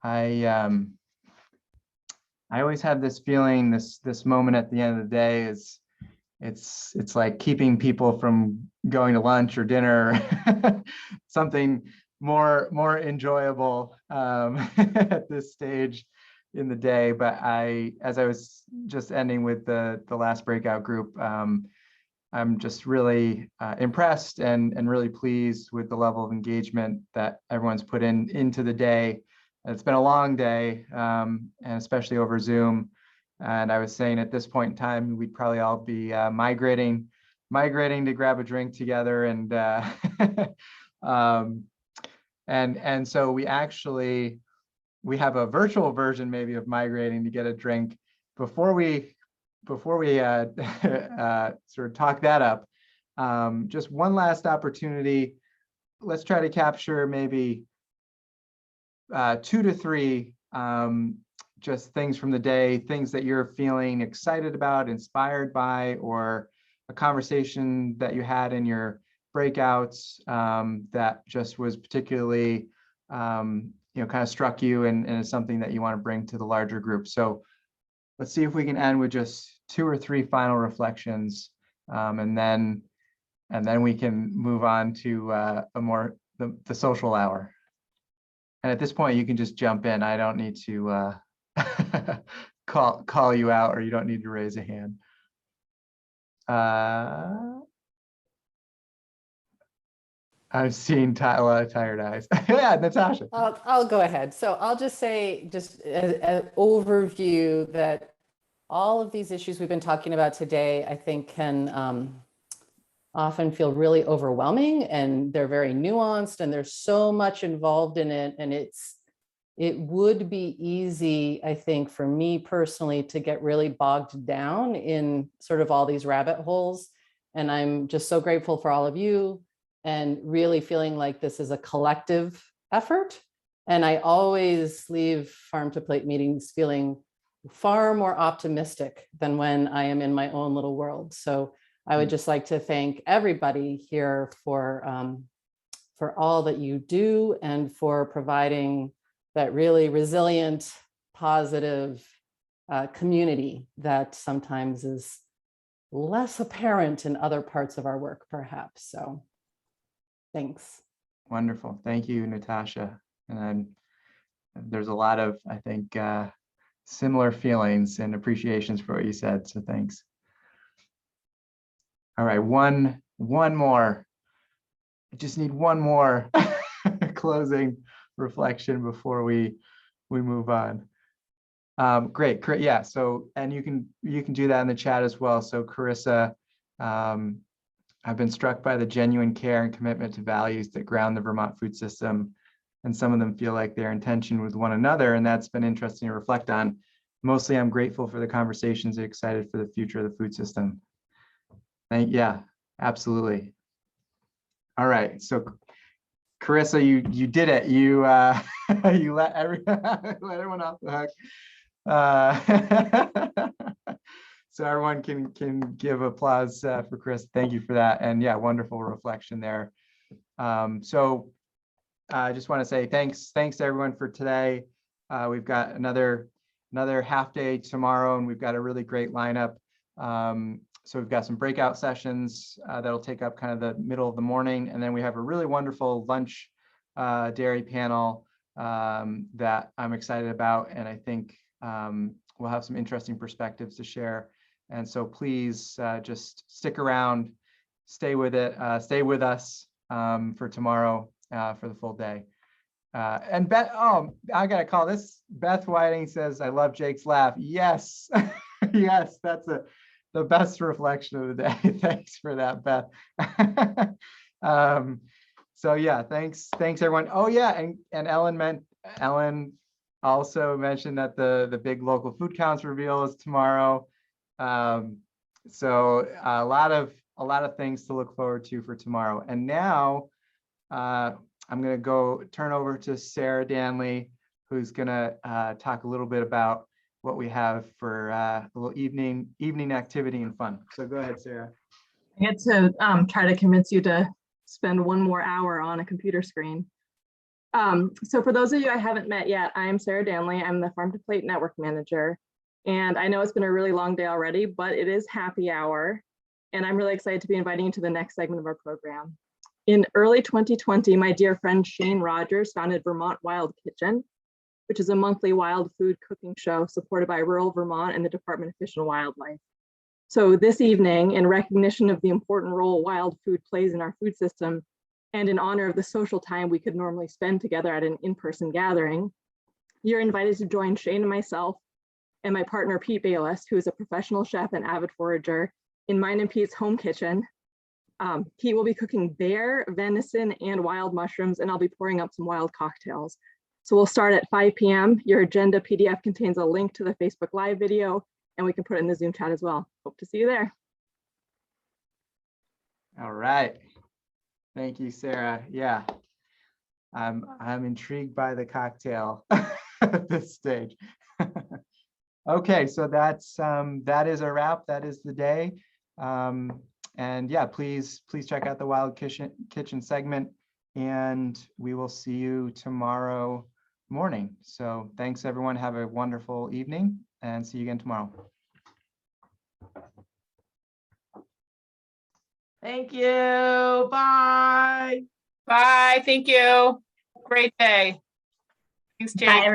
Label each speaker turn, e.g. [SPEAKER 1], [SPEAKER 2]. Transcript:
[SPEAKER 1] I I always have this feeling, this moment at the end of the day is it's like keeping people from going to lunch or dinner, something more enjoyable at this stage in the day. But as I was just ending with the last breakout group, I'm just really impressed and really pleased with the level of engagement that everyone's put into the day. It's been a long day, and especially over Zoom. And I was saying at this point in time, we'd probably all be migrating to grab a drink together, and um, and so we have a virtual version maybe of migrating to get a drink before we sort of talk that up. Just one last opportunity. Let's try to capture maybe 2 to 3 just things from the day, things that you're feeling excited about, inspired by, or a conversation that you had in your breakouts that just was particularly, kind of struck you and is something that you want to bring to the larger group. So let's see if we can end with just 2 or 3 final reflections, and then we can move on to the social hour. And at this point, you can just jump in. I don't need to call you out, or you don't need to raise a hand. I've seen a lot of tired eyes. Yeah, Natasha.
[SPEAKER 2] I'll go ahead. So I'll just say, just an overview, that all of these issues we've been talking about today, I think can often feel really overwhelming, and they're very nuanced, and there's so much involved in it. And it would be easy, I think, for me personally, to get really bogged down in sort of all these rabbit holes. And I'm just so grateful for all of you, and really feeling like this is a collective effort. And I always leave Farm to Plate meetings feeling far more optimistic than when I am in my own little world. So I would just like to thank everybody here for all that you do, and for providing that really resilient, positive community that sometimes is less apparent in other parts of our work, perhaps. So thanks.
[SPEAKER 1] Wonderful. Thank you, Natasha. And there's a lot of, I think, similar feelings and appreciations for what you said. So thanks. All right, one more. I just need one more closing reflection before we move on. Great. Yeah. So, and you can do that in the chat as well. So Carissa, I've been struck by the genuine care and commitment to values that ground the Vermont food system, and some of them feel like they're in tension with one another, and that's been interesting to reflect on. Mostly, I'm grateful for the conversations and excited for the future of the food system. Yeah, absolutely. All right, so Carissa, you did it. You you let everyone off the hook. So everyone can give applause for Chris. Thank you for that. And yeah, wonderful reflection there. So I just want to say thanks to everyone for today. We've got another half day tomorrow, and we've got a really great lineup. So we've got some breakout sessions that'll take up kind of the middle of the morning. And then we have a really wonderful lunch dairy panel that I'm excited about. And I think we'll have some interesting perspectives to share. And so please just stick around, stay with us for tomorrow for the full day. And Beth, I gotta call this. Beth Whiting says, "I love Jake's laugh." Yes, yes, that's the best reflection of the day. Thanks for that, Beth. So yeah, thanks everyone. Oh yeah, and Ellen also mentioned that the big local food counts reveal is tomorrow. So a lot of things to look forward to for tomorrow. And now I'm going to turn over to Sarah Danley, who's going to talk a little bit about what we have for a little evening activity and fun. So go ahead, Sarah.
[SPEAKER 3] I get to try to convince you to spend one more hour on a computer screen. So for those of you I haven't met yet, I'm Sarah Danley. I'm the Farm to Plate Network Manager. And I know it's been a really long day already, but it is happy hour. And I'm really excited to be inviting you to the next segment of our program. In early 2020, my dear friend Shane Rogers founded Vermont Wild Kitchen, which is a monthly wild food cooking show supported by rural Vermont and the Department of Fish and Wildlife. So this evening, in recognition of the important role wild food plays in our food system, and in honor of the social time we could normally spend together at an in-person gathering, you're invited to join Shane and myself and my partner Pete Bayless, who is a professional chef and avid forager, in mine and Pete's home kitchen. Pete will be cooking bear, venison, and wild mushrooms, and I'll be pouring up some wild cocktails. So we'll start at 5 p.m. Your agenda PDF contains a link to the Facebook Live video, and we can put it in the Zoom chat as well. Hope to see you there.
[SPEAKER 1] All right. Thank you, Sarah. Yeah, I'm intrigued by the cocktail at this stage. Okay, so that is a wrap. That is the day. And yeah, please check out the Wild Kitchen segment, and we will see you tomorrow morning. So thanks everyone. Have a wonderful evening, and see you again tomorrow.
[SPEAKER 4] Thank you. Bye.
[SPEAKER 5] Bye. Thank you. Great day. Thanks, Jake.
[SPEAKER 6] Bye,